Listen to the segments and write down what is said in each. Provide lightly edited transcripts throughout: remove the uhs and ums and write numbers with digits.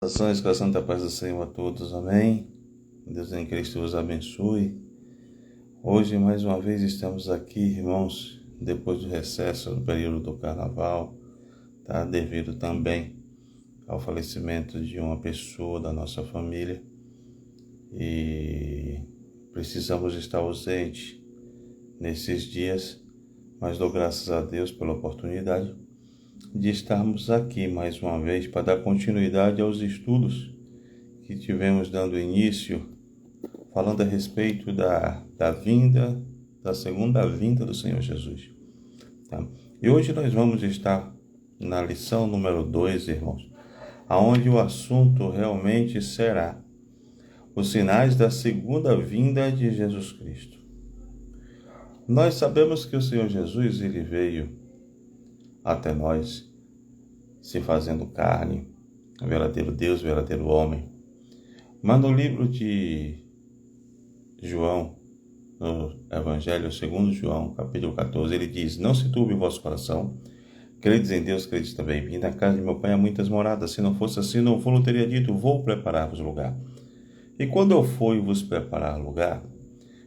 Orações com a santa paz do Senhor a todos, amém. Deus em Cristo vos abençoe. Hoje, mais uma vez, estamos aqui, irmãos, depois do recesso do período do Carnaval, devido também ao falecimento de uma pessoa da nossa família, e precisamos estar ausentes nesses dias, mas dou graças a Deus pela oportunidade de estarmos aqui mais uma vez para dar continuidade aos estudos que tivemos dando início, falando a respeito da segunda vinda do Senhor Jesus. E hoje nós vamos estar na lição número 2, irmãos, aonde o assunto realmente será os sinais da segunda vinda de Jesus Cristo. Nós sabemos que o Senhor Jesus, ele veio até nós, se fazendo carne, verdadeiro Deus, verdadeiro homem. Mas no livro de João, no Evangelho segundo João, capítulo 14, ele diz: não se turbe o vosso coração, credes em Deus, credes também em mim. Na casa de meu pai há muitas moradas, se não fosse assim, não vou teria dito, vou preparar-vos lugar. E quando eu for e vos preparar lugar,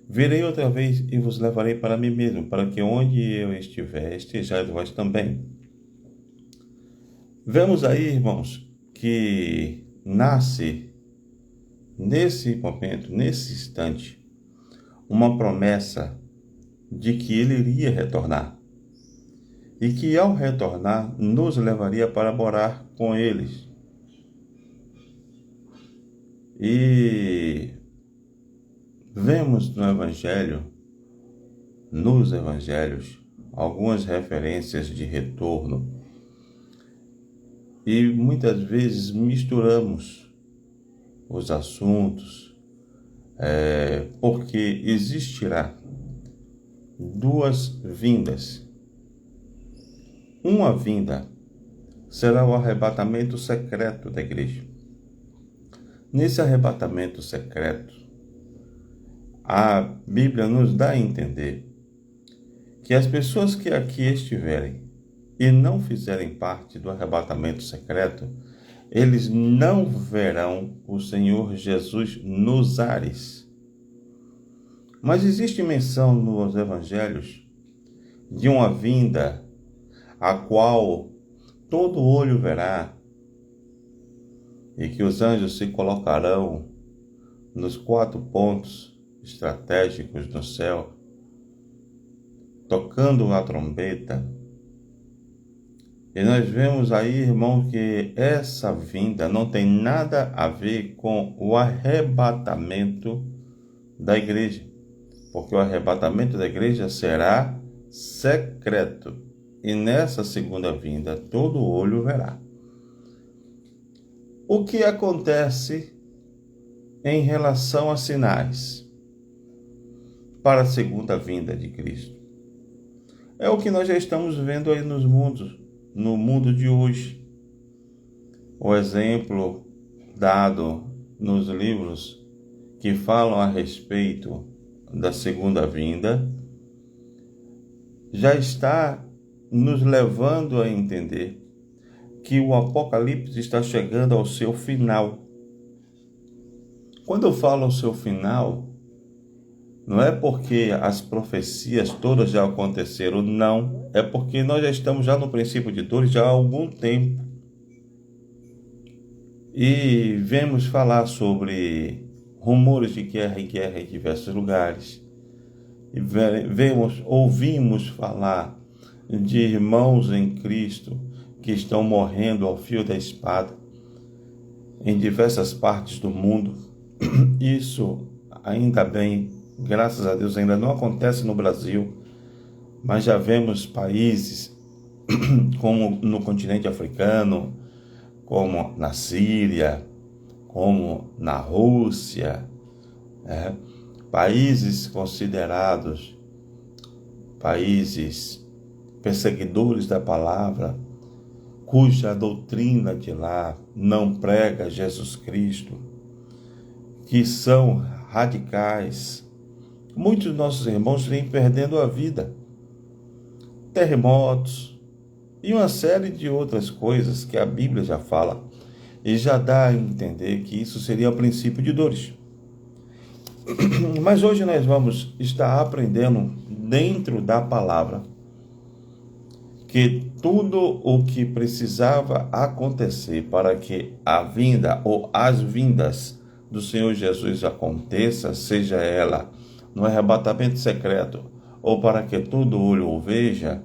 virei outra vez e vos levarei para mim mesmo, para que onde eu estiver, estejais vós também. Vemos aí, irmãos, que nasce nesse momento, nesse instante, uma promessa de que ele iria retornar. E que ao retornar, nos levaria para morar com eles. E vemos nos evangelhos, algumas referências de retorno. E muitas vezes misturamos os assuntos, porque existirá duas vindas. Uma vinda será o arrebatamento secreto da igreja. Nesse arrebatamento secreto, a Bíblia nos dá a entender que as pessoas que aqui estiverem e não fizerem parte do arrebatamento secreto, eles não verão o Senhor Jesus nos ares. Mas existe menção nos evangelhos de uma vinda a qual todo olho verá, e que os anjos se colocarão nos 4 pontos estratégicos do céu, tocando a trombeta. E nós vemos aí, irmão, que essa vinda não tem nada a ver com o arrebatamento da igreja, porque o arrebatamento da igreja será secreto, e nessa segunda vinda todo olho verá. O que acontece em relação a sinais para a segunda vinda de Cristo? É o que nós já estamos vendo aí no mundo de hoje. O exemplo dado nos livros que falam a respeito da segunda vinda já está nos levando a entender que o Apocalipse está chegando ao seu final. Quando eu falo ao seu final, não é porque as profecias todas já aconteceram, não. É porque nós já estamos já no princípio de dores já há algum tempo. E vemos falar sobre rumores de guerra em diversos lugares. E ouvimos falar de irmãos em Cristo que estão morrendo ao fio da espada em diversas partes do mundo. Isso, ainda bem, graças a Deus, ainda não acontece no Brasil, mas já vemos países como no continente africano, como na Síria, como na Rússia, países considerados países perseguidores da palavra, cuja doutrina de lá não prega Jesus Cristo, que são radicais. Muitos de nossos irmãos vêm perdendo a vida. Terremotos e uma série de outras coisas que a Bíblia já fala, e já dá a entender que isso seria o princípio de dores. Mas hoje nós vamos estar aprendendo dentro da palavra que tudo o que precisava acontecer para que a vinda ou as vindas do Senhor Jesus aconteça, seja ela no arrebatamento secreto ou para que todo olho o veja,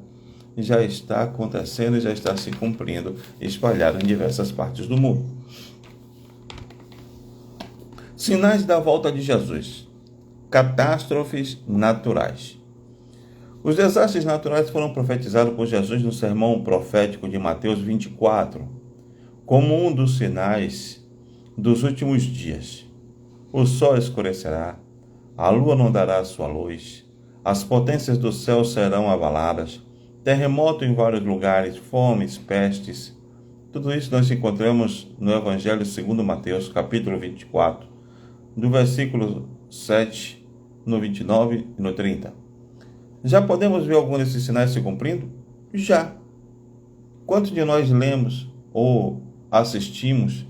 já está acontecendo e já está se cumprindo, espalhado em diversas partes do mundo. Sinais da volta de Jesus. Catástrofes naturais. Os desastres naturais foram profetizados por Jesus no sermão profético de Mateus 24, como um dos sinais dos últimos dias. O sol escurecerá, a lua não dará sua luz, as potências do céu serão abaladas, terremoto em vários lugares, fomes, pestes. Tudo isso nós encontramos no Evangelho segundo Mateus, capítulo 24, do versículo 7, no 29 e no 30. Já podemos ver alguns desses sinais se cumprindo? Já. Quantos de nós lemos ou assistimos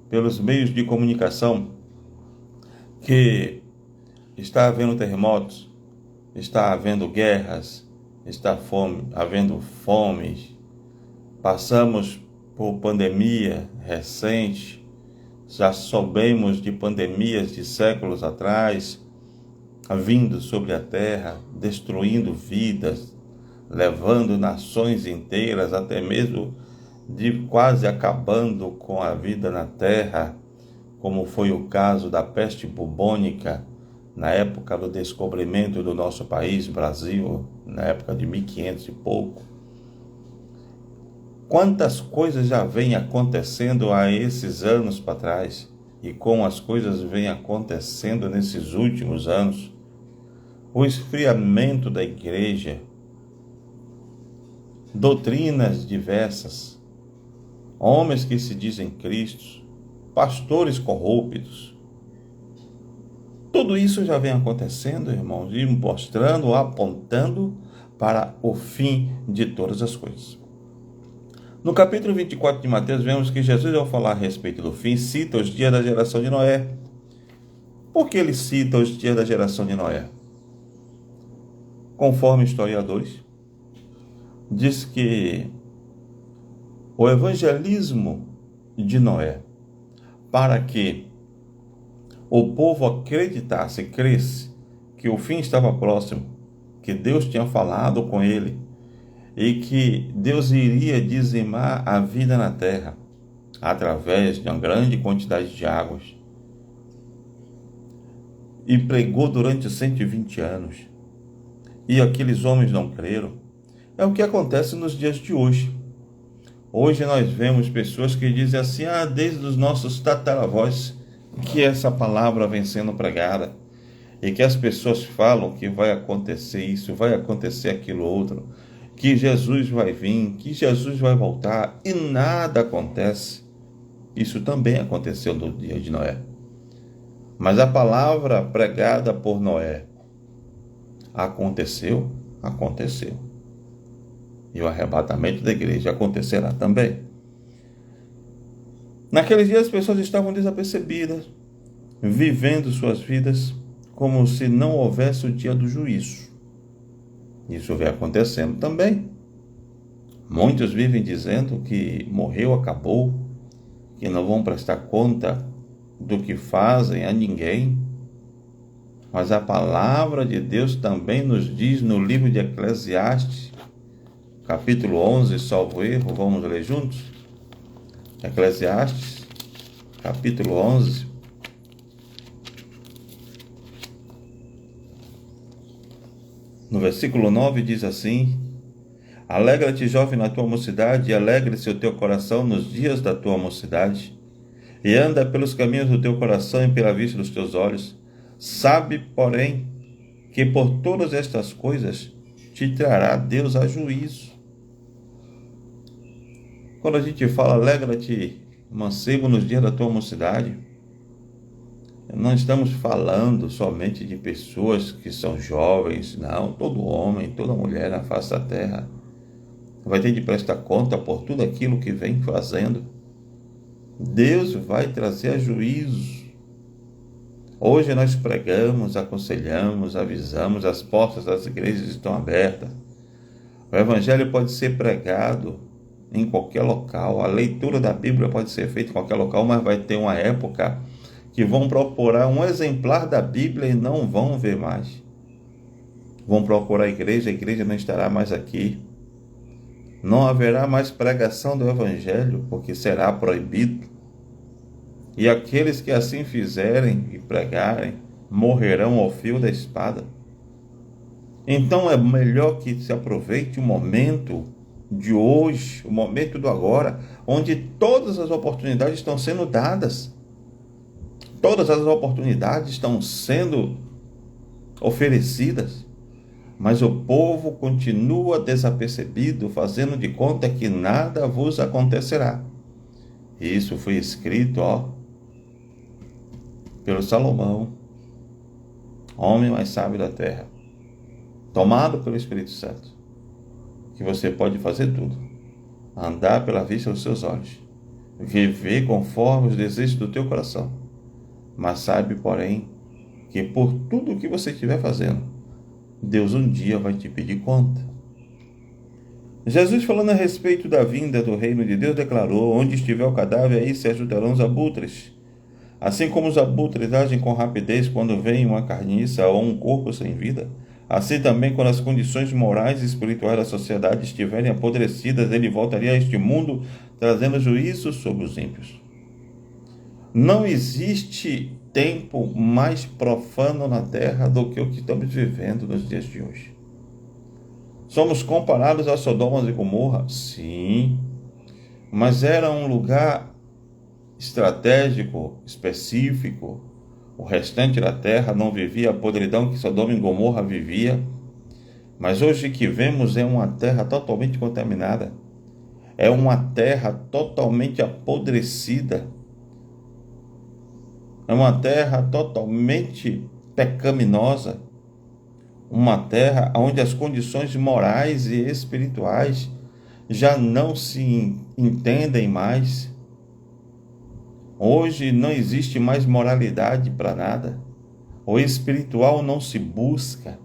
pelos meios de comunicação que está havendo terremotos, está havendo guerras, está havendo fome, passamos por pandemia recente, já soubemos de pandemias de séculos atrás, vindo sobre a terra, destruindo vidas, levando nações inteiras, até mesmo de quase acabando com a vida na terra, como foi o caso da peste bubônica, na época do descobrimento do nosso país, Brasil, na época de 1500 e pouco. Quantas coisas já vêm acontecendo há esses anos para trás, e como as coisas vêm acontecendo nesses últimos anos. O esfriamento da igreja, doutrinas diversas, homens que se dizem Cristos, pastores corruptos. Tudo isso já vem acontecendo, irmãos, e mostrando, apontando para o fim de todas as coisas. No capítulo 24 de Mateus, vemos que Jesus, ao falar a respeito do fim, cita os dias da geração de Noé. Por que ele cita os dias da geração de Noé? Conforme historiadores, diz que o evangelismo de Noé, para que o povo acreditasse, cresce, que o fim estava próximo, que Deus tinha falado com ele e que Deus iria dizimar a vida na terra através de uma grande quantidade de águas. E pregou durante 120 anos. E aqueles homens não creram. É o que acontece nos dias de hoje. Hoje nós vemos pessoas que dizem assim, desde os nossos tataravós, que essa palavra vem sendo pregada, e que as pessoas falam que vai acontecer isso, vai acontecer aquilo outro, que Jesus vai vir, que Jesus vai voltar, e nada acontece. Isso também aconteceu no dia de Noé. Mas a palavra pregada por Noé aconteceu? Aconteceu. E o arrebatamento da igreja acontecerá também. Naqueles dias as pessoas estavam desapercebidas, vivendo suas vidas como se não houvesse o dia do juízo. Isso vem acontecendo também. Muitos vivem dizendo que morreu, acabou, que não vão prestar conta do que fazem a ninguém. Mas a palavra de Deus também nos diz no livro de Eclesiastes, capítulo 11, salvo erro, vamos ler juntos? Eclesiastes, capítulo 11, no versículo 9 diz assim: Alegra-te, jovem, na tua mocidade, e alegre-se o teu coração nos dias da tua mocidade, e anda pelos caminhos do teu coração e pela vista dos teus olhos. Sabe, porém, que por todas estas coisas te trará Deus a juízo. Quando a gente fala alegra-te, mancebo, nos dias da tua mocidade, não estamos falando somente de pessoas que são jovens, não. Todo homem, toda mulher na face da terra vai ter de prestar conta por tudo aquilo que vem fazendo. Deus vai trazer juízo. Hoje nós pregamos, aconselhamos, avisamos, as portas das igrejas estão abertas. O Evangelho pode ser pregado em qualquer local, a leitura da Bíblia pode ser feita em qualquer local, mas vai ter uma época que vão procurar um exemplar da Bíblia e não vão ver mais. Vão procurar a igreja não estará mais aqui. Não haverá mais pregação do Evangelho, porque será proibido. E aqueles que assim fizerem e pregarem, morrerão ao fio da espada. Então é melhor que se aproveite o momento de hoje, o momento do agora, onde todas as oportunidades estão sendo dadas. Todas as oportunidades estão sendo oferecidas, mas o povo continua desapercebido, fazendo de conta que nada vos acontecerá. Isso foi escrito, pelo Salomão, homem mais sábio da terra, tomado pelo Espírito Santo, que você pode fazer tudo, andar pela vista dos seus olhos, viver conforme os desejos do teu coração, mas sabe, porém, que por tudo o que você estiver fazendo, Deus um dia vai te pedir conta. Jesus, falando a respeito da vinda do reino de Deus, declarou: onde estiver o cadáver, aí se ajuntarão os abutres. Assim como os abutres agem com rapidez quando vem uma carniça ou um corpo sem vida, assim também quando as condições morais e espirituais da sociedade estiverem apodrecidas, ele voltaria a este mundo trazendo juízo sobre os ímpios. Não existe tempo mais profano na terra do que o que estamos vivendo nos dias de hoje. Somos comparados a Sodoma e Gomorra? Sim, mas era um lugar estratégico, específico. O restante da terra não vivia a podridão que Sodoma e Gomorra vivia. Mas hoje que vemos é uma terra totalmente contaminada. É uma terra totalmente apodrecida. É uma terra totalmente pecaminosa. Uma terra onde as condições morais e espirituais já não se entendem mais. Hoje não existe mais moralidade para nada. O espiritual não se busca.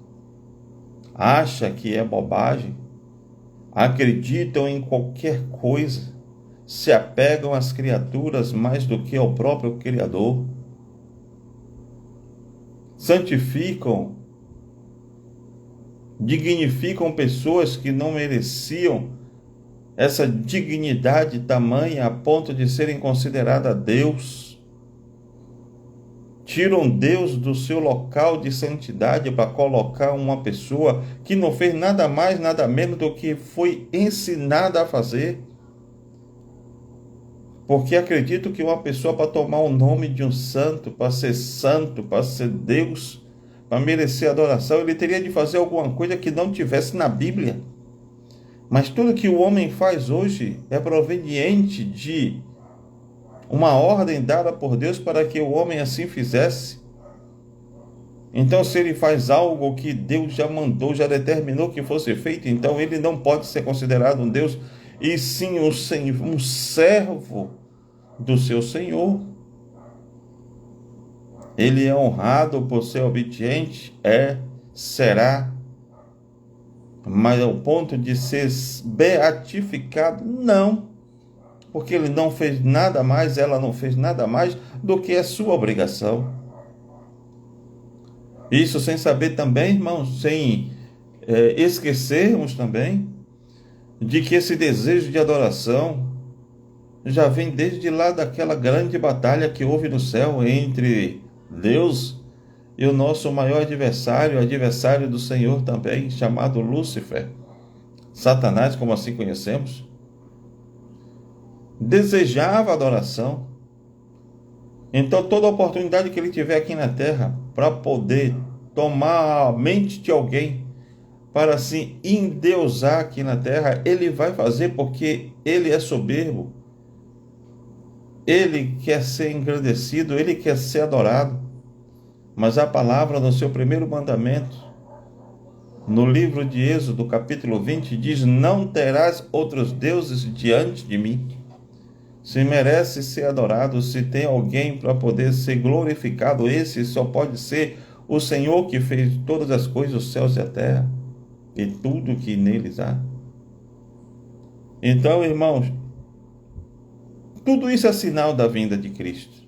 Acha que é bobagem. Acreditam em qualquer coisa. Se apegam às criaturas mais do que ao próprio Criador. Santificam, dignificam pessoas que não mereciam essa dignidade tamanha a ponto de serem consideradas Deus. Tiram Deus do seu local de santidade para colocar uma pessoa que não fez nada mais, nada menos do que foi ensinada a fazer. Porque acredito que uma pessoa, para tomar o nome de um santo, para ser Deus, para merecer adoração, ele teria de fazer alguma coisa que não tivesse na Bíblia. Mas tudo que o homem faz hoje é proveniente de uma ordem dada por Deus para que o homem assim fizesse. Então, se ele faz algo que Deus já mandou, já determinou que fosse feito, então ele não pode ser considerado um Deus, e sim um servo do seu Senhor. Ele é honrado por ser obediente, será, mas ao ponto de ser beatificado, não, porque ele não fez nada mais, ela não fez nada mais do que a sua obrigação. Isso sem saber também, irmãos, sem esquecermos também de que esse desejo de adoração já vem desde lá daquela grande batalha que houve no céu entre Deus e o nosso maior adversário do Senhor também, chamado Lúcifer, Satanás, como assim conhecemos. Desejava adoração. Então toda oportunidade que ele tiver aqui na terra para poder tomar a mente de alguém, para assim endeusar aqui na terra, ele vai fazer, porque ele é soberbo. Ele quer ser engrandecido, ele quer ser adorado. Mas a palavra no seu primeiro mandamento, no livro de Êxodo, capítulo 20, diz: não terás outros deuses diante de mim. se merece ser adorado, se tem alguém para poder ser glorificado, esse só pode ser o Senhor que fez todas as coisas, os céus e a terra, e tudo que neles há. Então, irmãos, tudo isso é sinal da vinda de Cristo.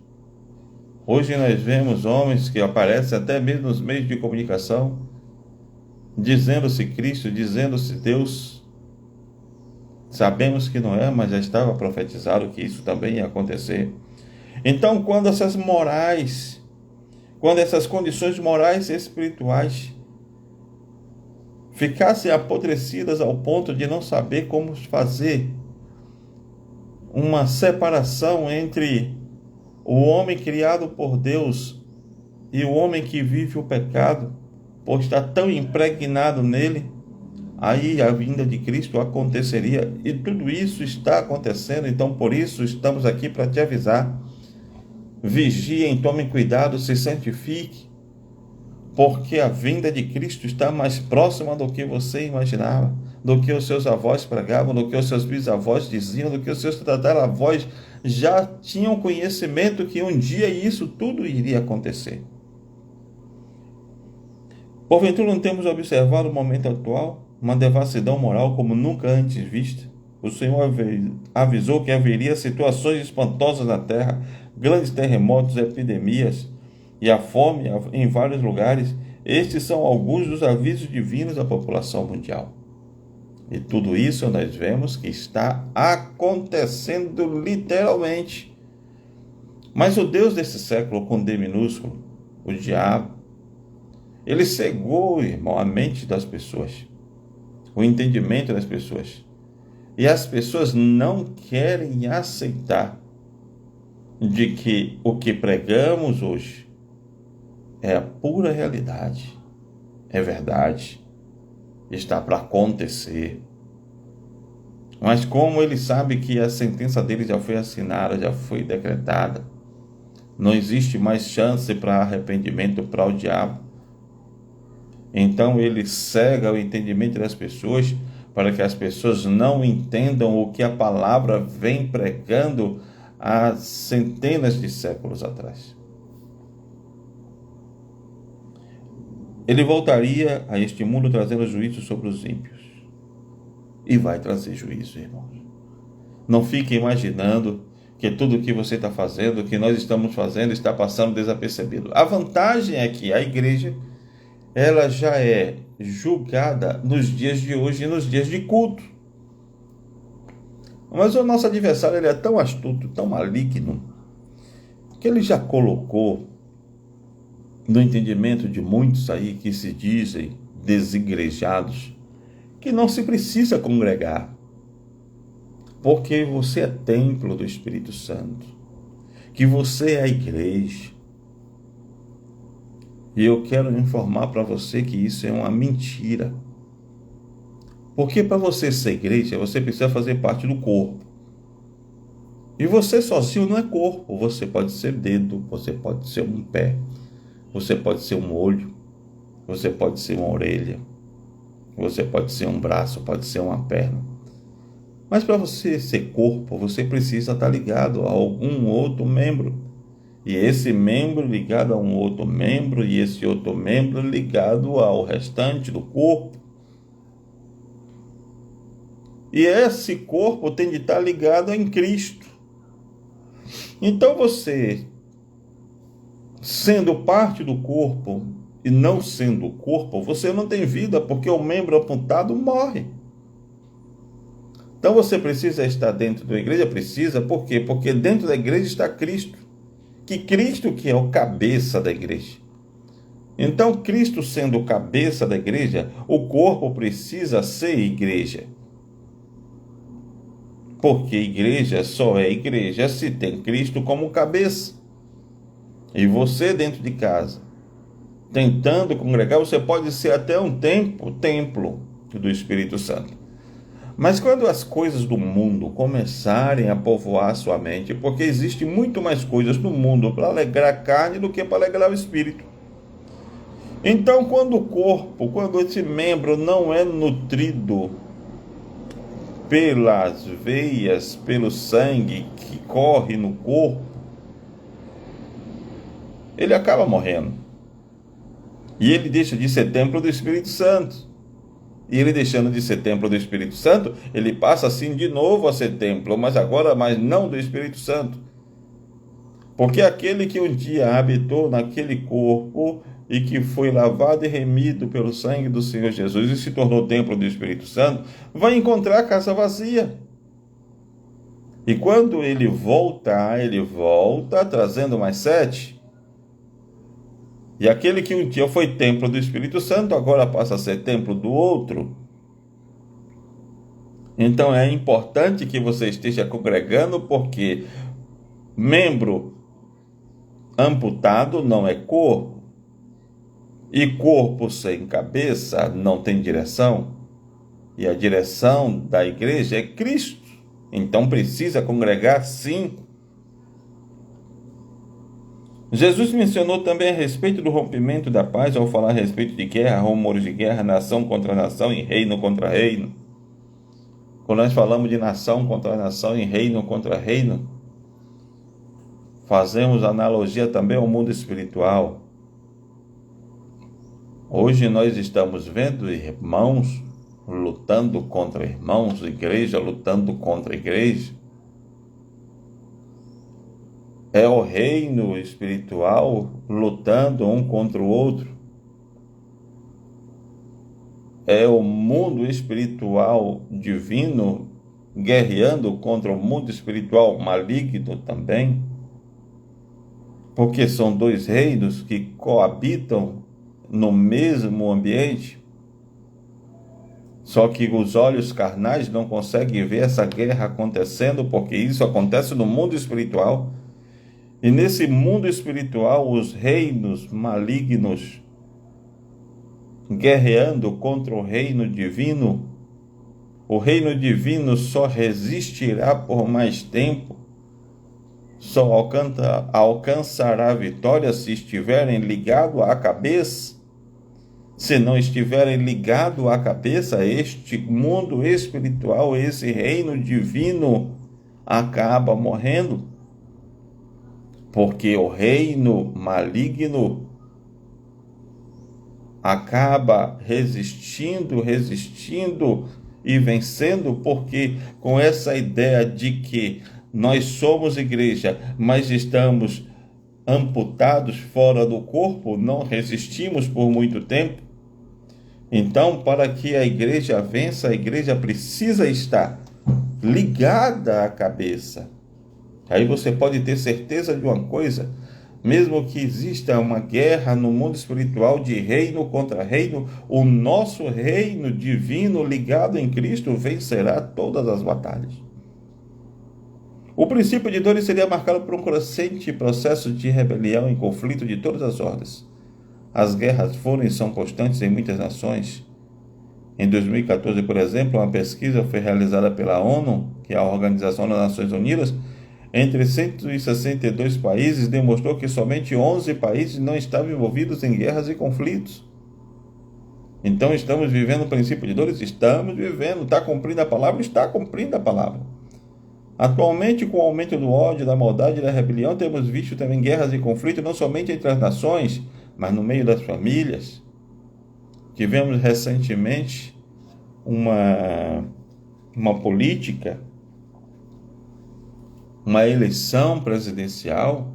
Hoje nós vemos homens que aparecem até mesmo nos meios de comunicação, dizendo-se Cristo, dizendo-se Deus. Sabemos que não é, mas já estava profetizado que isso também ia acontecer. Então, quando essas condições morais e espirituais ficassem apodrecidas ao ponto de não saber como fazer uma separação entre o homem criado por Deus e o homem que vive o pecado, por estar tão impregnado nele, aí a vinda de Cristo aconteceria. E tudo isso está acontecendo, então por isso estamos aqui para te avisar. Vigiem, tomem cuidado, se santifique, porque a vinda de Cristo está mais próxima do que você imaginava, do que os seus avós pregavam, do que os seus bisavós diziam, do que os seus tataravós já tinham conhecimento que um dia isso tudo iria acontecer. Porventura não temos observado o momento atual, uma devassidão moral como nunca antes vista. O Senhor avisou que haveria situações espantosas na terra, grandes terremotos, epidemias e a fome em vários lugares. Estes são alguns dos avisos divinos à população mundial. E tudo isso nós vemos que está acontecendo literalmente. Mas o Deus desse século, com D minúsculo, o diabo, ele cegou, irmão, a mente das pessoas, o entendimento das pessoas. E as pessoas não querem aceitar de que o que pregamos hoje é a pura realidade, é verdade, está para acontecer. Mas como ele sabe que a sentença dele já foi assinada, já foi decretada, não existe mais chance para arrependimento para o diabo. Então ele cega o entendimento das pessoas para que as pessoas não entendam o que a palavra vem pregando há centenas de séculos atrás. Ele voltaria a este mundo trazendo juízo sobre os ímpios. E vai trazer juízo, irmãos. Não fique imaginando que tudo o que você está fazendo, o que nós estamos fazendo, está passando desapercebido. A vantagem é que a igreja, ela já é julgada nos dias de hoje e nos dias de culto. Mas o nosso adversário, ele é tão astuto, tão maligno, que ele já colocou no entendimento de muitos aí que se dizem desigrejados, que não se precisa congregar, porque você é templo do Espírito Santo, que você é a igreja. E eu quero informar para você que isso é uma mentira. Porque para você ser igreja, você precisa fazer parte do corpo. E você sozinho não é corpo. Você pode ser dedo, você pode ser um pé, você pode ser um olho, você pode ser uma orelha, você pode ser um braço, pode ser uma perna. Mas para você ser corpo, você precisa estar ligado a algum outro membro. E esse membro ligado a um outro membro, e esse outro membro ligado ao restante do corpo. E esse corpo tem de estar ligado em Cristo. Então você, sendo parte do corpo e não sendo corpo, você não tem vida, porque o membro apontado morre. Então você precisa estar dentro da igreja? Precisa. Por quê? Porque dentro da igreja está Cristo. Que Cristo que é o cabeça da igreja. Então, Cristo sendo o cabeça da igreja, o corpo precisa ser igreja. Porque igreja só é igreja se tem Cristo como cabeça. E você dentro de casa, tentando congregar, você pode ser até um templo do Espírito Santo. Mas quando as coisas do mundo começarem a povoar sua mente, porque existe muito mais coisas no mundo para alegrar a carne do que para alegrar o espírito. Então, quando o corpo, quando esse membro não é nutrido pelas veias, pelo sangue que corre no corpo, ele acaba morrendo. E ele deixa de ser templo do Espírito Santo. E ele deixando de ser templo do Espírito Santo, ele passa assim de novo a ser templo, mas agora não do Espírito Santo. Porque aquele que um dia habitou naquele corpo e que foi lavado e remido pelo sangue do Senhor Jesus e se tornou templo do Espírito Santo, vai encontrar a casa vazia. E quando ele volta trazendo mais 7. E aquele que um dia foi templo do Espírito Santo, agora passa a ser templo do outro. Então é importante que você esteja congregando, porque membro amputado não é corpo, e corpo sem cabeça não tem direção, e a direção da igreja é Cristo. Então precisa congregar, sim. Jesus mencionou também a respeito do rompimento da paz ao falar a respeito de guerra, rumores de guerra, nação contra nação e reino contra reino. Quando nós falamos de nação contra nação e reino contra reino, fazemos analogia também ao mundo espiritual. Hoje nós estamos vendo irmãos lutando contra irmãos, igreja lutando contra igreja. É o reino espiritual lutando um contra o outro. É o mundo espiritual divino guerreando contra o mundo espiritual maligno também. Porque são dois reinos que coabitam no mesmo ambiente. Só que os olhos carnais não conseguem ver essa guerra acontecendo, porque isso acontece no mundo espiritual. E nesse mundo espiritual, os reinos malignos guerreando contra o reino divino. O reino divino só resistirá por mais tempo, só alcançará a vitória se estiverem ligados à cabeça. Se não estiverem ligados à cabeça, este mundo espiritual, esse reino divino, acaba morrendo. Porque o reino maligno acaba resistindo e vencendo, porque com essa ideia de que nós somos igreja, mas estamos amputados fora do corpo, não resistimos por muito tempo. Então, para que a igreja vença, a igreja precisa estar ligada à cabeça. Aí você pode ter certeza de uma coisa: mesmo que exista uma guerra no mundo espiritual de reino contra reino, o nosso reino divino ligado em Cristo vencerá todas as batalhas. O princípio de dores seria marcado por um crescente processo de rebelião e conflito de todas as ordens. As guerras foram e são constantes em muitas nações. Em 2014, por exemplo, uma pesquisa foi realizada pela ONU, que é a Organização das Nações Unidas, entre 162 países, demonstrou que somente 11 países não estavam envolvidos em guerras e conflitos. Então, estamos vivendo o princípio de dores? Estamos vivendo. Está cumprindo a palavra? Está cumprindo a palavra. Atualmente, com o aumento do ódio, da maldade e da rebelião, temos visto também guerras e conflitos, não somente entre as nações, mas no meio das famílias. Tivemos recentemente uma política, uma eleição presidencial,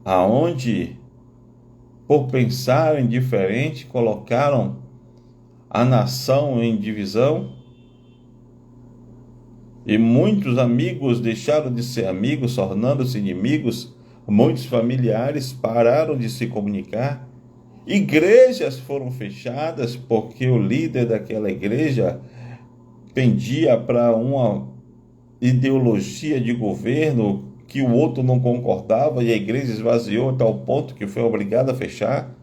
aonde, por pensarem diferente, colocaram a nação em divisão, e muitos amigos deixaram de ser amigos, tornando-se inimigos. Muitos familiares pararam de se comunicar. Igrejas foram fechadas porque o líder daquela igreja pendia para uma ideologia de governo que o outro não concordava, e a igreja esvaziou a tal ponto que foi obrigada a fechar.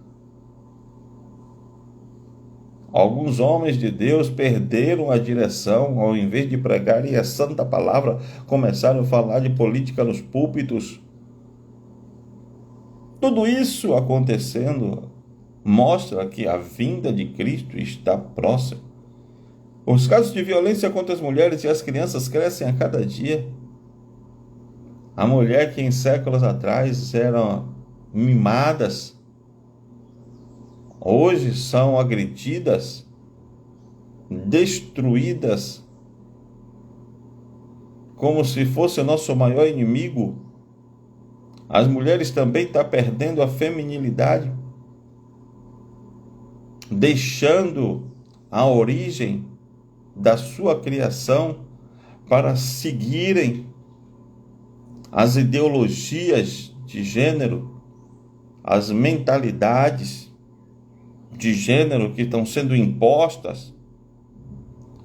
Alguns homens de Deus perderam a direção, ao invés de pregarem a santa palavra, começaram a falar de política nos púlpitos. Tudo isso acontecendo mostra que a vinda de Cristo está próxima. Os casos de violência contra as mulheres e as crianças crescem a cada dia. A mulher que em séculos atrás eram mimadas, hoje são agredidas, destruídas, como se fosse o nosso maior inimigo. As mulheres também estão perdendo a feminilidade, deixando a origem da sua criação para seguirem as ideologias de gênero, as mentalidades de gênero que estão sendo impostas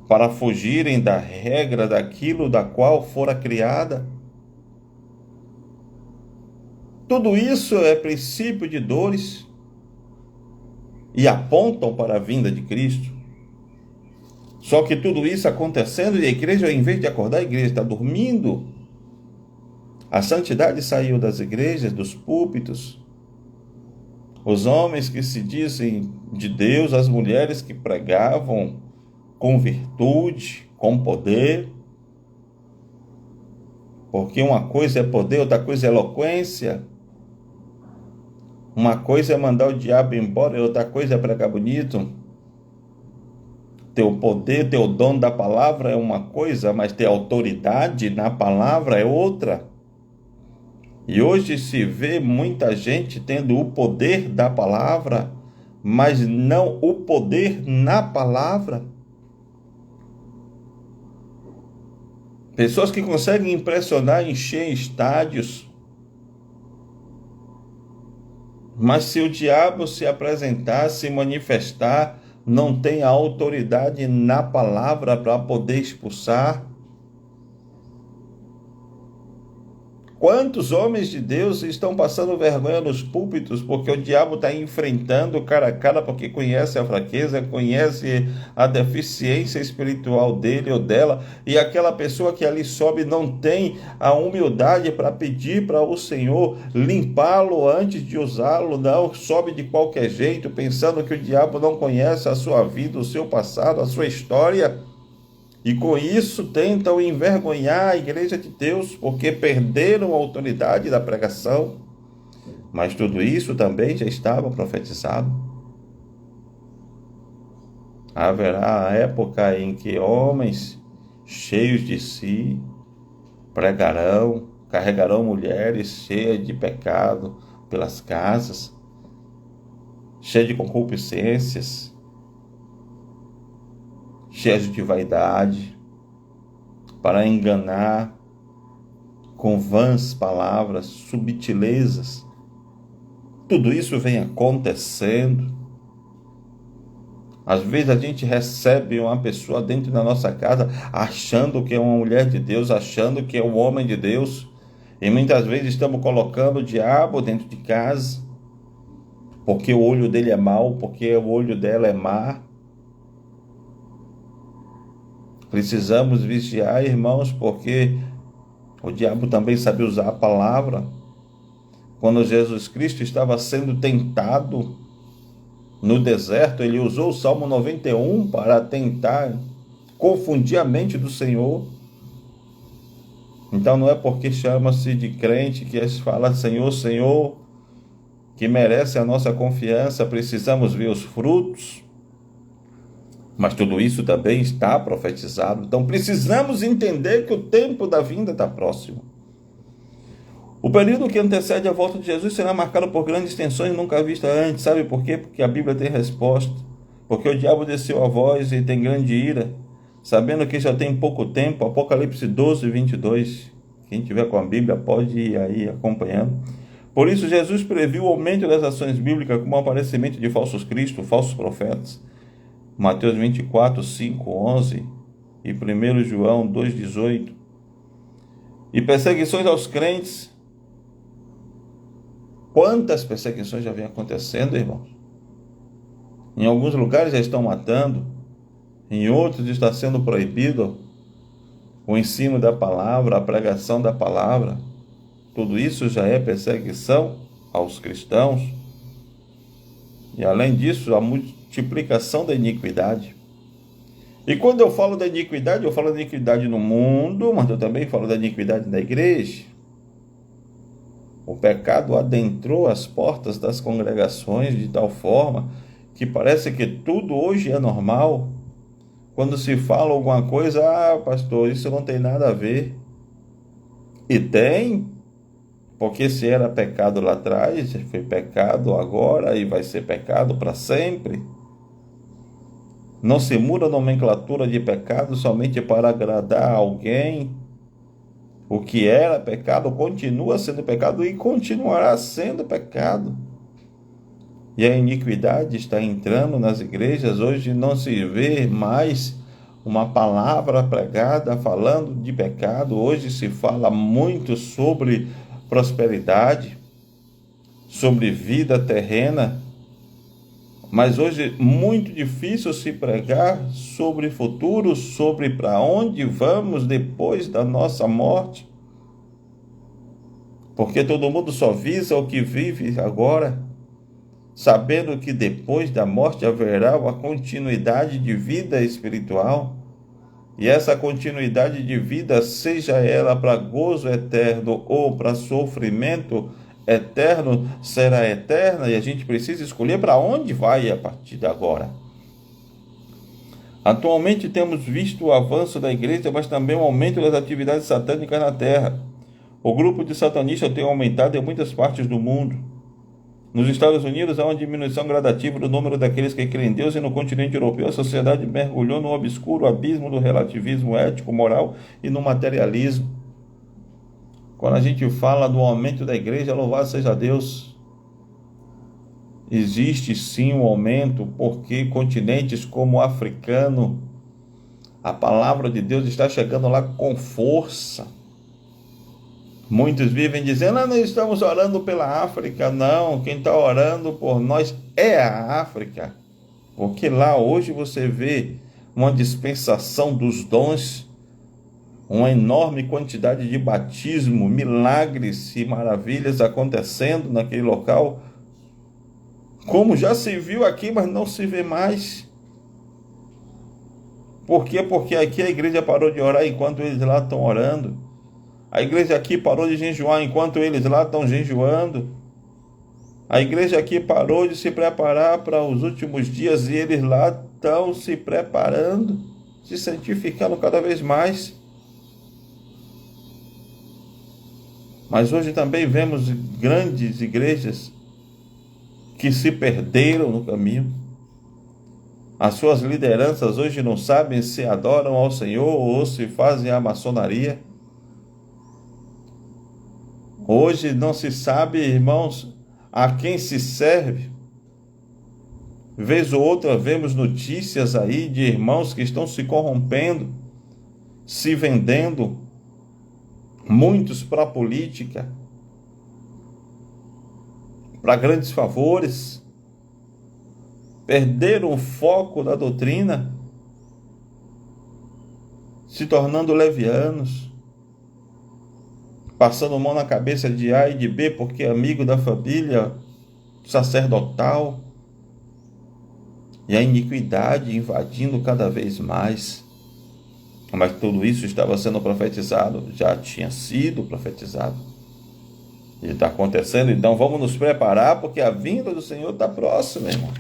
para fugirem da regra daquilo da qual fora criada. Tudo isso é princípio de dores e apontam para a vinda de Cristo. Só que tudo isso acontecendo e a igreja, ao invés de acordar, a igreja está dormindo. A santidade saiu das igrejas, dos púlpitos. Os homens que se dizem de Deus, as mulheres que pregavam com virtude, com poder. Porque uma coisa é poder, outra coisa é eloquência. Uma coisa é mandar o diabo embora, outra coisa é pregar bonito. Teu poder, teu dom da palavra é uma coisa, mas ter autoridade na palavra é outra. E hoje se vê muita gente tendo o poder da palavra, mas não o poder na palavra. Pessoas que conseguem impressionar, encher estádios. Mas se o diabo se apresentar, se manifestar, não tem a autoridade na palavra para poder expulsar. Quantos homens de Deus estão passando vergonha nos púlpitos porque o diabo está enfrentando cara a cara, porque conhece a fraqueza, conhece a deficiência espiritual dele ou dela, e aquela pessoa que ali sobe não tem a humildade para pedir para o Senhor limpá-lo antes de usá-lo, não sobe de qualquer jeito, pensando que o diabo não conhece a sua vida, o seu passado, a sua história. E com isso tentam envergonhar a igreja de Deus, porque perderam a autoridade da pregação. Mas tudo isso também já estava profetizado. Haverá a época em que homens cheios de si pregarão, carregarão mulheres cheias de pecado pelas casas, cheias de concupiscências, cheias de vaidade, para enganar com vãs palavras, subtilezas. Tudo isso vem acontecendo. Às vezes a gente recebe uma pessoa dentro da nossa casa achando que é uma mulher de Deus, achando que é um homem de Deus, e muitas vezes estamos colocando o diabo dentro de casa, porque o olho dele é mau, porque o olho dela é má. Precisamos vigiar, irmãos, porque o diabo também sabe usar a palavra. Quando Jesus Cristo estava sendo tentado no deserto, ele usou o Salmo 91 para tentar confundir a mente do Senhor. Então não é porque chama-se de crente que fala Senhor, Senhor, que merece a nossa confiança. Precisamos ver os frutos. Mas tudo isso também está profetizado. Então precisamos entender que o tempo da vinda está próximo. O período que antecede a volta de Jesus será marcado por grandes tensões nunca vistas antes. Sabe por quê? Porque a Bíblia tem resposta. Porque o diabo desceu a voz e tem grande ira, sabendo que já tem pouco tempo. Apocalipse 12, 22. Quem tiver com a Bíblia pode ir aí acompanhando. Por isso Jesus previu o aumento das ações bíblicas como o aparecimento de falsos cristos, falsos profetas. Mateus 24, 5, 11 e 1 João 2, 18. E perseguições aos crentes. Quantas perseguições já vêm acontecendo, irmãos? Em alguns lugares já estão matando, em outros está sendo proibido o ensino da palavra, a pregação da palavra. Tudo isso já é perseguição aos cristãos. E além disso, a multiplicação da iniquidade. E quando eu falo da iniquidade, eu falo da iniquidade no mundo, mas eu também falo da iniquidade da igreja. O pecado adentrou as portas das congregações de tal forma que parece que tudo hoje é normal. Quando se fala alguma coisa, pastor, isso não tem nada a ver. E tem, porque se era pecado lá atrás, foi pecado agora e vai ser pecado para sempre. Não se muda a nomenclatura de pecado somente para agradar alguém. O que era pecado continua sendo pecado e continuará sendo pecado. E a iniquidade está entrando nas igrejas. Hoje não se vê mais uma palavra pregada falando de pecado. Hoje se fala muito sobre prosperidade, sobre vida terrena. Mas hoje é muito difícil se pregar sobre futuro, sobre para onde vamos depois da nossa morte. Porque todo mundo só visa o que vive agora, sabendo que depois da morte haverá uma continuidade de vida espiritual. E essa continuidade de vida, seja ela para gozo eterno ou para sofrimento eterno, será eterna, e a gente precisa escolher para onde vai a partir de agora. Atualmente temos visto o avanço da igreja, mas também o aumento das atividades satânicas na terra. O grupo de satanistas tem aumentado em muitas partes do mundo. Nos Estados Unidos há uma diminuição gradativa do número daqueles que creem em Deus, e no continente europeu a sociedade mergulhou no obscuro abismo do relativismo ético, moral e no materialismo. Quando a gente fala do aumento da igreja, louvado seja Deus, existe sim um aumento, porque continentes como o africano, a palavra de Deus está chegando lá com força. Muitos vivem dizendo, nós estamos orando pela África. Não, quem está orando por nós é a África. Porque lá hoje você vê uma dispensação dos dons, uma enorme quantidade de batismo, milagres e maravilhas acontecendo naquele local, como já se viu aqui, mas não se vê mais. Por quê? Porque aqui a igreja parou de orar enquanto eles lá estão orando. A igreja aqui parou de jejuar enquanto eles lá estão jejuando. A igreja aqui parou de se preparar para os últimos dias e eles lá estão se preparando, se santificando cada vez mais. Mas hoje também vemos grandes igrejas que se perderam no caminho. As suas lideranças hoje não sabem se adoram ao Senhor ou se fazem a maçonaria. Hoje não se sabe, irmãos, a quem se serve. Vez ou outra vemos notícias aí de irmãos que estão se corrompendo, se vendendo, muitos para a política, para grandes favores, perderam o foco da doutrina, se tornando levianos, passando mão na cabeça de A e de B porque é amigo da família sacerdotal, e a iniquidade invadindo cada vez mais. Mas tudo isso estava sendo profetizado, já tinha sido profetizado. E está acontecendo, então vamos nos preparar, porque a vinda do Senhor está próxima, irmão.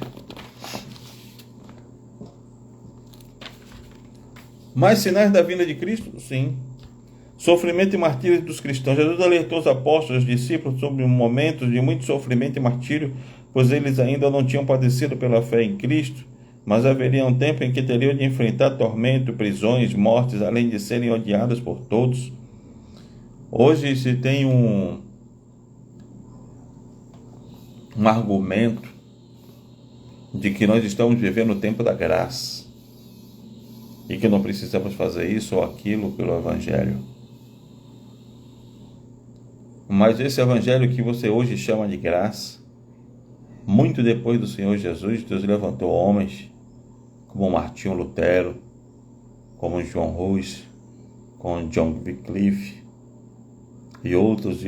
Mais sinais da vinda de Cristo? Sim. Sofrimento e martírio dos cristãos. Jesus alertou os apóstolos e discípulos sobre um momento de muito sofrimento e martírio, pois eles ainda não tinham padecido pela fé em Cristo, mas haveria um tempo em que teriam de enfrentar tormento, prisões, mortes, além de serem odiados por todos. Hoje se tem um argumento de que nós estamos vivendo o tempo da graça e que não precisamos fazer isso ou aquilo pelo Evangelho. Mas esse Evangelho que você hoje chama de graça, muito depois do Senhor Jesus, Deus levantou homens como Martinho Lutero, como John Hus, como John Wycliffe e outros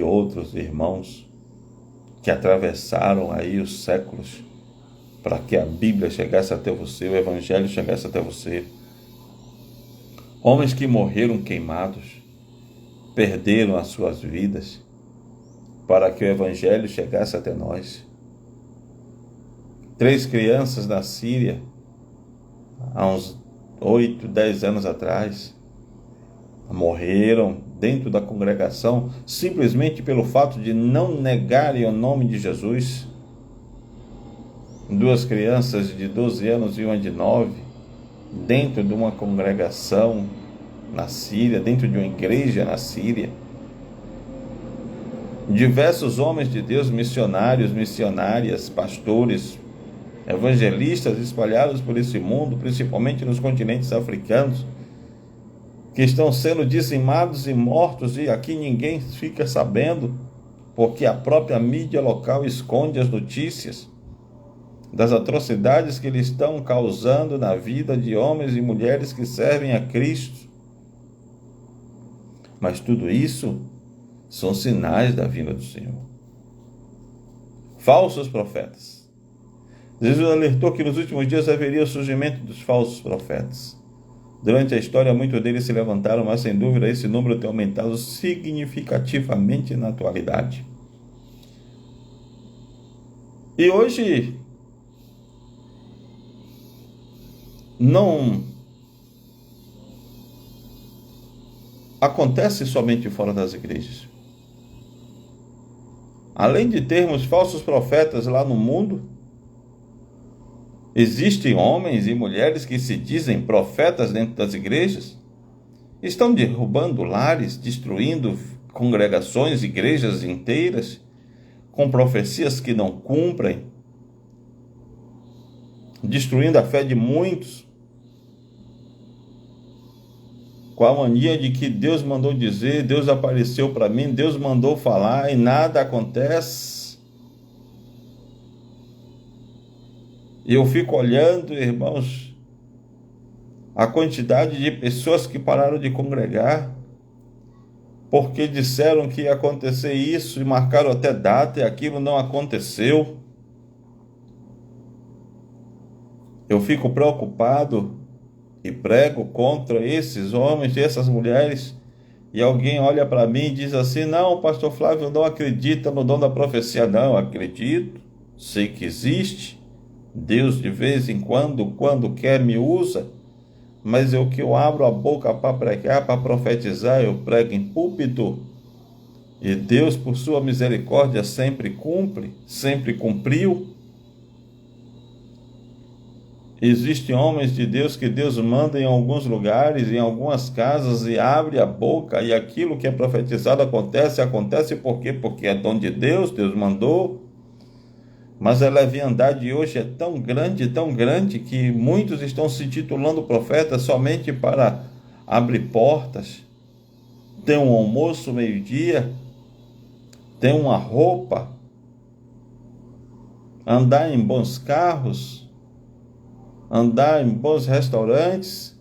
irmãos que atravessaram aí os séculos para que a Bíblia chegasse até você, o Evangelho chegasse até você. Homens que morreram queimados, perderam as suas vidas para que o Evangelho chegasse até nós. 3 crianças na Síria, há uns 8, 10 anos atrás, morreram dentro da congregação simplesmente pelo fato de não negarem o nome de Jesus. 2 crianças de 12 anos e uma de 9, dentro de uma congregação na Síria, dentro de uma igreja na Síria. Diversos homens de Deus, missionários, missionárias, pastores, evangelistas espalhados por esse mundo, principalmente nos continentes africanos, que estão sendo dizimados e mortos, e aqui ninguém fica sabendo, porque a própria mídia local esconde as notícias das atrocidades que eles estão causando na vida de homens e mulheres que servem a Cristo. Mas tudo isso são sinais da vinda do Senhor. Falsos profetas. Jesus alertou que nos últimos dias haveria o surgimento dos falsos profetas. Durante a história, muitos deles se levantaram, mas sem dúvida esse número tem aumentado significativamente na atualidade. E hoje não acontece somente fora das igrejas. Além de termos falsos profetas lá no mundo, existem homens e mulheres que se dizem profetas dentro das igrejas, estão derrubando lares, destruindo congregações, igrejas inteiras, com profecias que não cumprem, destruindo a fé de muitos, com a mania de que Deus mandou dizer, Deus apareceu para mim, Deus mandou falar e nada acontece. E eu fico olhando, irmãos, a quantidade de pessoas que pararam de congregar, porque disseram que ia acontecer isso e marcaram até data e aquilo não aconteceu. Eu fico preocupado e prego contra esses homens e essas mulheres, e alguém olha para mim e diz assim: não, o pastor Flávio não acredita no dom da profecia. Não, acredito, sei que existe, Deus de vez em quando quer me usa, mas eu que eu abro a boca para pregar, para profetizar, eu prego em púlpito, e Deus por sua misericórdia sempre cumpre, sempre cumpriu. Existem homens de Deus que Deus manda em alguns lugares, em algumas casas, e abre a boca, e aquilo que é profetizado acontece por quê? Porque é dom de Deus, Deus mandou. Mas a leviandade hoje é tão grande, que muitos estão se titulando profetas somente para abrir portas, ter um almoço meio-dia, ter uma roupa, andar em bons carros, andar em bons restaurantes,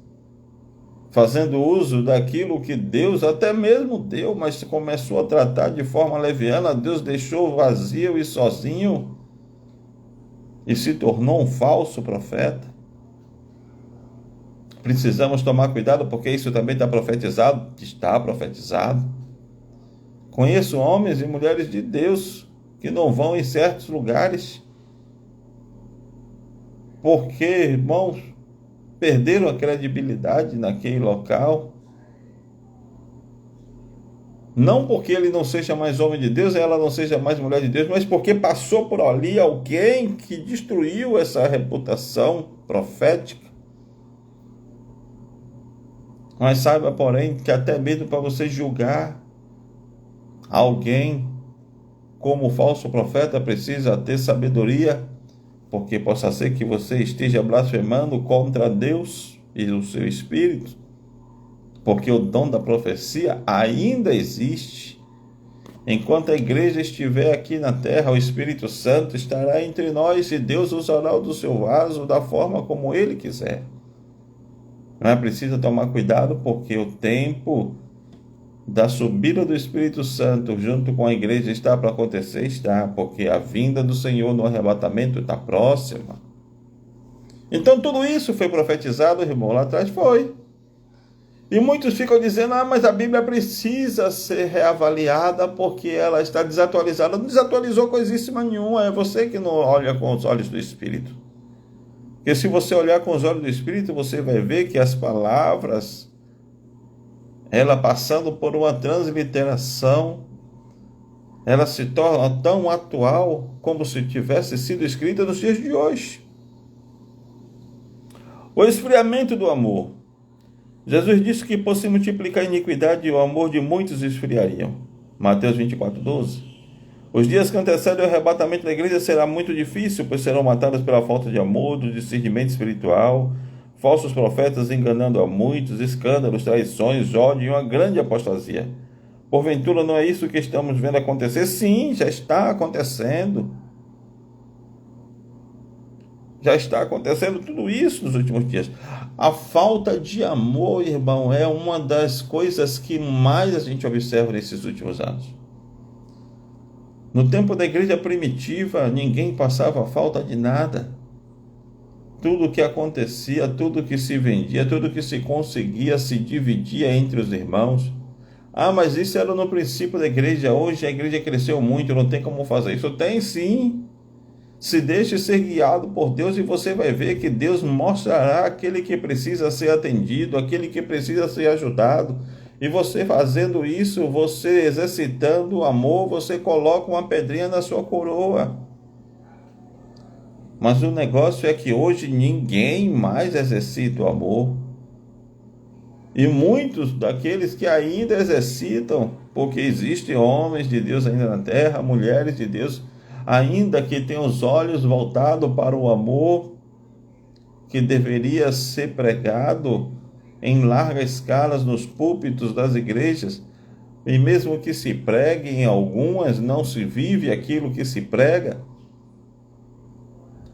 fazendo uso daquilo que Deus até mesmo deu, mas começou a tratar de forma leviana. Deus deixou vazio e sozinho e se tornou um falso profeta. Precisamos tomar cuidado, porque isso também está profetizado. Conheço homens e mulheres de Deus que não vão em certos lugares, porque, irmãos, perderam a credibilidade naquele local. Não porque ele não seja mais homem de Deus, ela não seja mais mulher de Deus, mas porque passou por ali alguém que destruiu essa reputação profética. Mas saiba, porém, que até mesmo para você julgar alguém como falso profeta, precisa ter sabedoria, porque possa ser que você esteja blasfemando contra Deus e o seu Espírito, porque o dom da profecia ainda existe. Enquanto a igreja estiver aqui na terra, o Espírito Santo estará entre nós e Deus usará do seu vaso da forma como Ele quiser. Mas precisa tomar cuidado, porque o tempo da subida do Espírito Santo junto com a igreja está para acontecer, porque a vinda do Senhor no arrebatamento está próxima. Então tudo isso foi profetizado, irmão, lá atrás foi. E muitos ficam dizendo, mas a Bíblia precisa ser reavaliada porque ela está desatualizada. Não desatualizou coisíssima nenhuma, é você que não olha com os olhos do Espírito. Porque se você olhar com os olhos do Espírito, você vai ver que as palavras, ela passando por uma transliteração, ela se torna tão atual como se tivesse sido escrita nos dias de hoje. O esfriamento do amor. Jesus disse que por se multiplicar a iniquidade, o amor de muitos esfriariam. Mateus 24:12. Os dias que antecedem o arrebatamento da igreja será muito difícil, pois serão matados pela falta de amor, do discernimento espiritual, falsos profetas enganando a muitos, escândalos, traições, ódio e uma grande apostasia. Porventura não é isso que estamos vendo acontecer? Sim, já está acontecendo. Já está acontecendo tudo isso nos últimos dias. A falta de amor, irmão, é uma das coisas que mais a gente observa nesses últimos anos. No tempo da igreja primitiva, ninguém passava falta de nada. Tudo que acontecia, tudo que se vendia, tudo que se conseguia, se dividia entre os irmãos. Mas isso era no princípio da igreja. Hoje a igreja cresceu muito, não tem como fazer isso. Tem sim. Se deixe ser guiado por Deus e você vai ver que Deus mostrará aquele que precisa ser atendido, aquele que precisa ser ajudado. E você fazendo isso, você exercitando o amor, você coloca uma pedrinha na sua coroa. Mas o negócio é que hoje ninguém mais exercita o amor. E muitos daqueles que ainda exercitam, porque existem homens de Deus ainda na terra, mulheres de Deus, ainda que têm os olhos voltados para o amor que deveria ser pregado em larga escala nos púlpitos das igrejas, e mesmo que se pregue em algumas, não se vive aquilo que se prega.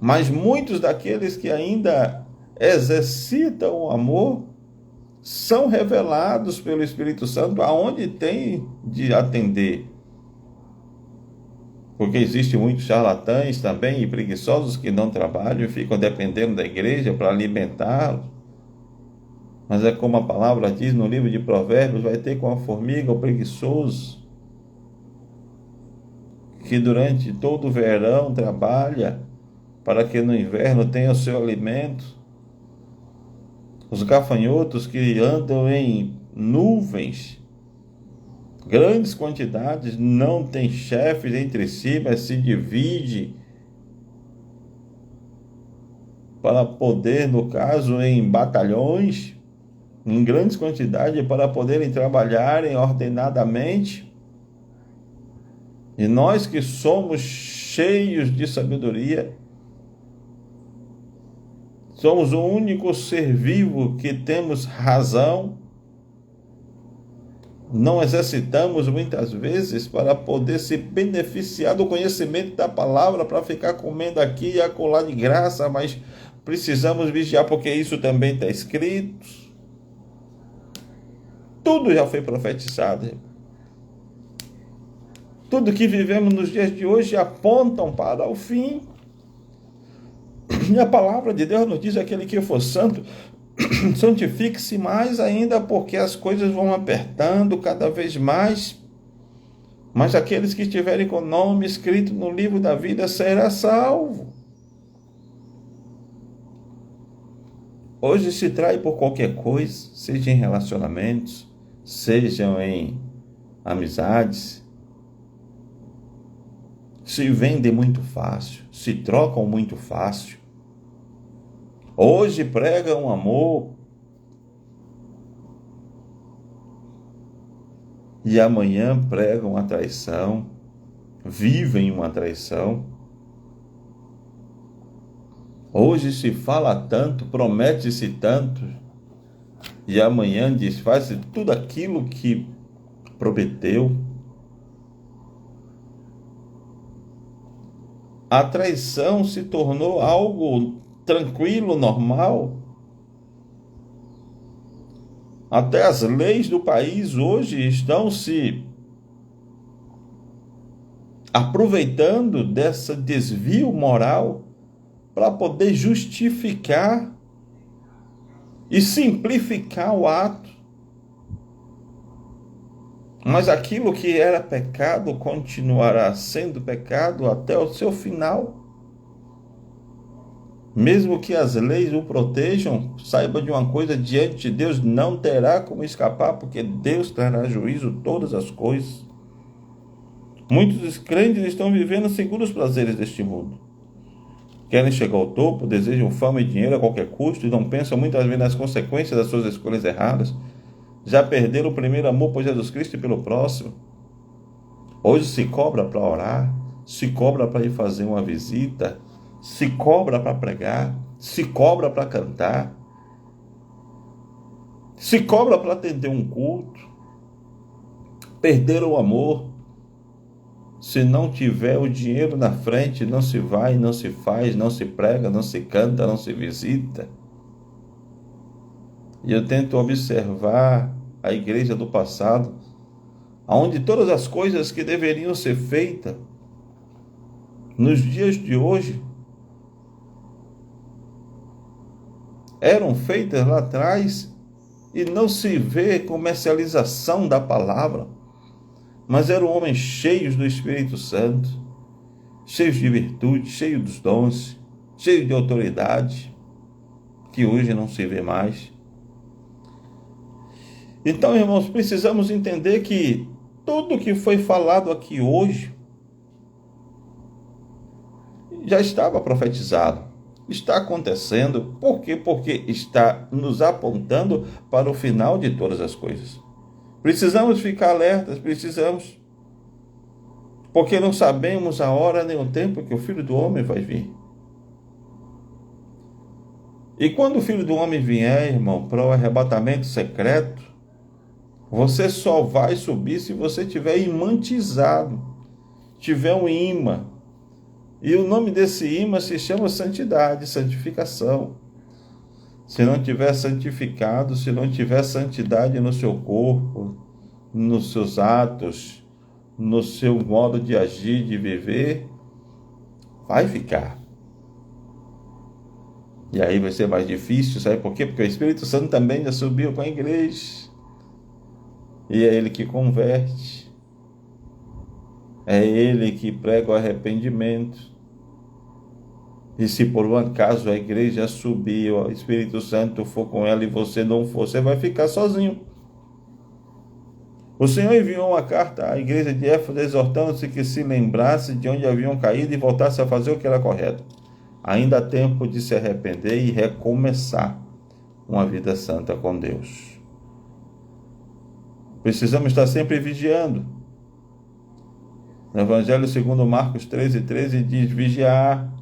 Mas muitos daqueles que ainda exercitam o amor são revelados pelo Espírito Santo aonde tem de atender. Porque existem muitos charlatães também e preguiçosos que não trabalham e ficam dependendo da igreja para alimentá-los. Mas é como a palavra diz no livro de Provérbios, vai ter com a formiga o preguiçoso, que durante todo o verão trabalha para que no inverno tenha o seu alimento. Os gafanhotos que andam em nuvens, grandes quantidades, não tem chefes entre si, mas se divide para poder, no caso, em batalhões, em grandes quantidades, para poderem trabalhar ordenadamente. E nós que somos cheios de sabedoria, somos o único ser vivo que temos razão, não exercitamos muitas vezes para poder se beneficiar do conhecimento da palavra, para ficar comendo aqui e acolá de graça, mas precisamos vigiar, porque isso também está escrito. Tudo já foi profetizado. Tudo que vivemos nos dias de hoje apontam para o fim. E a palavra de Deus nos diz: aquele que for santo, santifique-se mais ainda, porque as coisas vão apertando cada vez mais. Mas aqueles que estiverem com o nome escrito no livro da vida será salvo. Hoje se trai por qualquer coisa, seja em relacionamentos, sejam em amizades. Se vendem muito fácil, se trocam muito fácil. Hoje pregam amor e amanhã pregam a traição, vivem uma traição. Hoje se fala tanto, promete-se tanto, e amanhã desfaz tudo aquilo que prometeu. A traição se tornou algo tranquilo, normal. Até as leis do país hoje estão se aproveitando desse desvio moral para poder justificar e simplificar o ato. Mas aquilo que era pecado continuará sendo pecado até o seu final. Mesmo que as leis o protejam, saiba de uma coisa: diante de Deus não terá como escapar, porque Deus trará juízo todas as coisas. Muitos crentes estão vivendo segundo os prazeres deste mundo. Querem chegar ao topo, desejam fama e dinheiro a qualquer custo e não pensam muitas vezes nas consequências das suas escolhas erradas. Já perderam o primeiro amor por Jesus Cristo e pelo próximo. Hoje se cobra para orar, se cobra para ir fazer uma visita, se cobra para pregar, se cobra para cantar, se cobra para atender um culto. Perderam o amor. Se não tiver o dinheiro na frente, não se vai, não se faz, não se prega, não se canta, não se visita. E eu tento observar a igreja do passado, onde todas as coisas que deveriam ser feitas nos dias de hoje eram feitas lá atrás, e não se vê comercialização da palavra, mas eram homens cheios do Espírito Santo, cheios de virtude, cheios dos dons, cheios de autoridade, que hoje não se vê mais. Então, irmãos, precisamos entender que tudo que foi falado aqui hoje já estava profetizado, está acontecendo. Por quê? Porque está nos apontando para o final de todas as coisas. Precisamos ficar alertas, precisamos, porque não sabemos a hora nem o tempo que o Filho do Homem vai vir. E quando o Filho do Homem vier, irmão, para o arrebatamento secreto, você só vai subir se você tiver imantizado, tiver um imã. E o nome desse imã se chama santidade, santificação. Se não tiver santificado, se não tiver santidade no seu corpo, nos seus atos, no seu modo de agir, de viver, vai ficar. E aí vai ser mais difícil, sabe por quê? Porque o Espírito Santo também já subiu com a igreja. E é Ele que converte. É Ele que prega o arrependimento. E se por um acaso a igreja subir, o Espírito Santo for com ela e você não for, você vai ficar sozinho. O Senhor enviou uma carta à igreja de Éfeso, exortando-se que se lembrasse de onde haviam caído e voltasse a fazer o que era correto. Ainda há tempo de se arrepender e recomeçar uma vida santa com Deus. Precisamos estar sempre vigiando. No Evangelho segundo Marcos 13:13 diz: vigiar,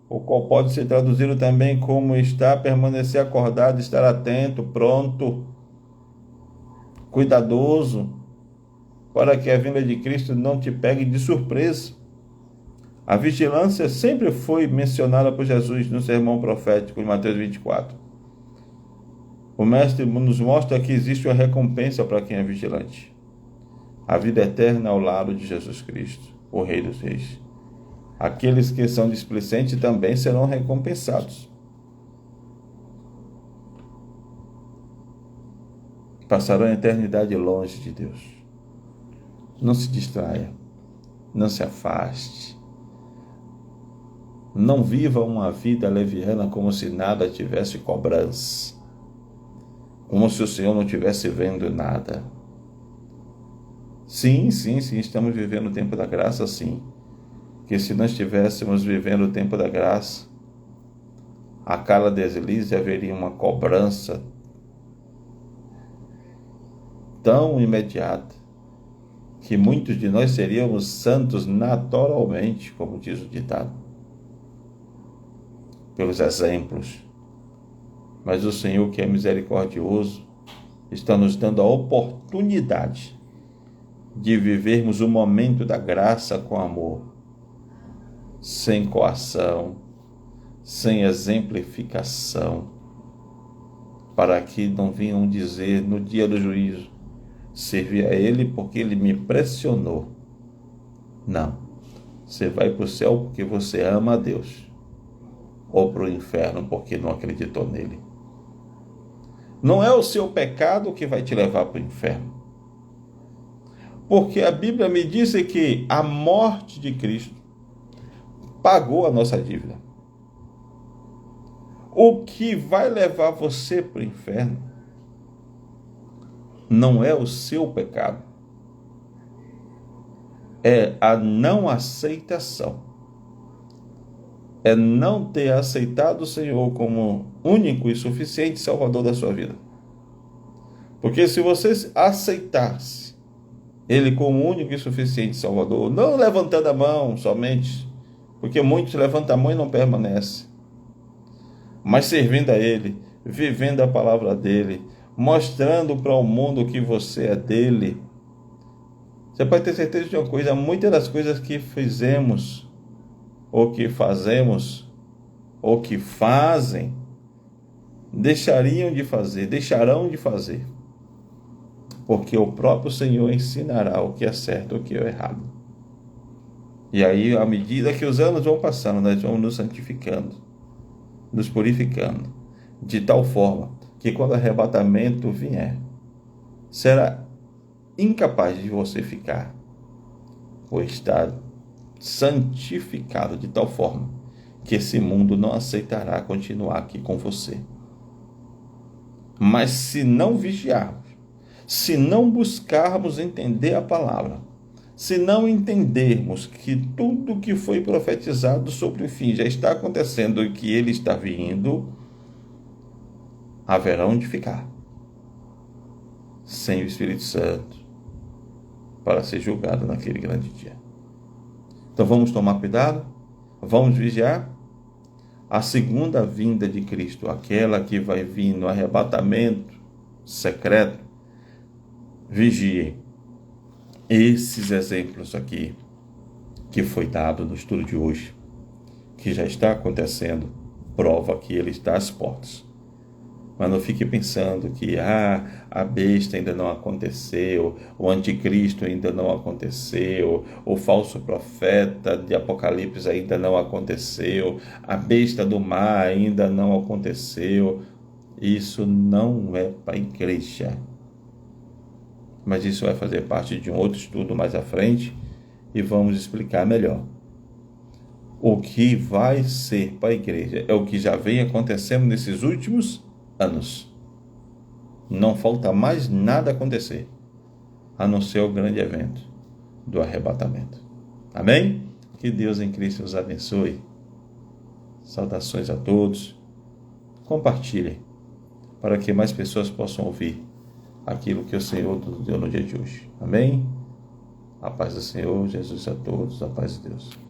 o qual pode ser traduzido também como estar, permanecer acordado, estar atento, pronto, cuidadoso, para que a vinda de Cristo não te pegue de surpresa. A vigilância sempre foi mencionada por Jesus no sermão profético de Mateus 24. O Mestre nos mostra que existe uma recompensa para quem é vigilante. A vida eterna ao lado de Jesus Cristo, o Rei dos Reis. Aqueles que são displicentes também serão recompensados. Passarão a eternidade longe de Deus. Não se distraia, não se afaste. Não viva uma vida leviana como se nada tivesse cobrança, como se o Senhor não estivesse vendo nada. Sim, estamos vivendo o tempo da graça, sim. Que se nós estivéssemos vivendo o tempo da graça, a cada deslize haveria uma cobrança tão imediata que muitos de nós seríamos santos naturalmente, como diz o ditado, pelos exemplos. Mas o Senhor, que é misericordioso, está nos dando a oportunidade de vivermos o momento da graça com amor, sem coação, sem exemplificação, para que não venham dizer no dia do juízo: servi a Ele porque Ele me pressionou. Não, você vai para o céu porque você ama a Deus, ou para o inferno porque não acreditou nele. Não é o seu pecado que vai te levar para o inferno. Porque a Bíblia me diz que a morte de Cristo pagou a nossa dívida. O que vai levar você para o inferno não é o seu pecado, é a não aceitação. É não ter aceitado o Senhor como único e suficiente Salvador da sua vida. Porque se você aceitasse Ele como único e suficiente Salvador, não levantando a mão somente, porque muitos levantam a mão e não permanecem, mas servindo a Ele, vivendo a palavra dEle, mostrando para o mundo que você é dEle, você pode ter certeza de uma coisa: muitas das coisas que fizemos, ou que fazemos, ou que fazem, deixarão de fazer, porque o próprio Senhor ensinará o que é certo e o que é errado. E aí, à medida que os anos vão passando, nós vamos nos santificando, nos purificando, de tal forma que quando o arrebatamento vier, será incapaz de você ficar ou estar santificado de tal forma que esse mundo não aceitará continuar aqui com você. Mas se não vigiarmos, se não buscarmos entender a palavra, se não entendermos que tudo que foi profetizado sobre o fim já está acontecendo e que ele está vindo, haverão de ficar sem o Espírito Santo para ser julgado naquele grande dia. Então vamos tomar cuidado, vamos vigiar. A segunda vinda de Cristo, aquela que vai vir no arrebatamento secreto, vigie. Esses exemplos aqui que foi dado no estudo de hoje, que já está acontecendo, prova que ele está às portas. Mas não fique pensando que a besta ainda não aconteceu, o anticristo ainda não aconteceu, o falso profeta de Apocalipse ainda não aconteceu, a besta do mar ainda não aconteceu. Isso não é para a igreja. Mas isso vai fazer parte de um outro estudo mais à frente e vamos explicar melhor. O que vai ser para a igreja é o que já vem acontecendo nesses últimos anos. Não falta mais nada acontecer, a não ser o grande evento do arrebatamento. Amém? Que Deus em Cristo os abençoe. Saudações a todos. Compartilhem para que mais pessoas possam ouvir aquilo que o Senhor nos deu no dia de hoje. Amém? A paz do Senhor, Jesus a todos, a paz de Deus.